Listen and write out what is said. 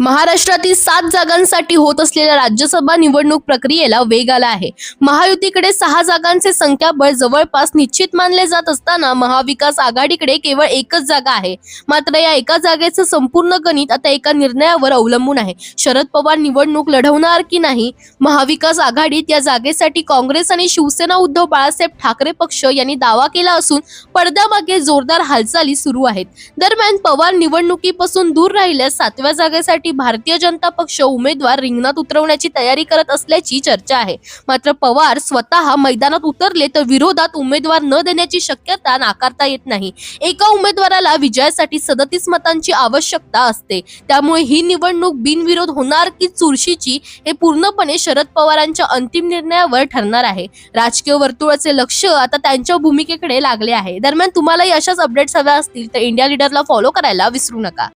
महाराष्ट्रातील 7 जागांसाठी होत असलेल्या राज्यसभा निवडणूक प्रक्रियेला वेग आला आहे. महायुतीकडे 6 जागांचे संख्याबळ जवळपास निश्चित मानले जात असताना महाविकास आघाडीकडे केवळ एकच जागा आहे. मात्र या एका जागेचं संपूर्ण गणित आता एका निर्णयावर अवलंबून आहे. शरद पवार निवडणूक लढवणार की नाही? महाविकास आघाडीत या जागेसाठी काँग्रेस आणि शिवसेना उद्धव बाळासाहेब ठाकरे पक्ष यांनी दावा केला असून पडद्यामागे जोरदार हालचाली सुरू आहेत. दरम्यान पवार निवडणुकीपासून दूर राहिल्यास 7व्या जागेसाठी भारतीय जनता पक्ष उमेदवार रिंगणात उतरवण्याची तयारी करत असल्याची चर्चा आहे. मात्र पवार स्वतः मैदानात उतरले तर विरोधात उमेदवार न देण्याची शक्यता नाकारता येत नाही. एका उमेदवाराला विजयासाठी 37 मतांची आवश्यकता असते. त्यामुळे ही निवडणूक बिनविरोध होणार की चुरशीची हे पूर्णपणे शरद पवारांच्या अंतिम निर्णयावर ठरणार आहे. राजकीय वर्तुळाचे लक्ष आता त्यांच्या भूमिकेकडे लागले आहे. दरम्यान तुम्हालाही अशाच अपडेट्स हव्या असतील तर इंडिया लीडरला फॉलो करायला विसरू नका.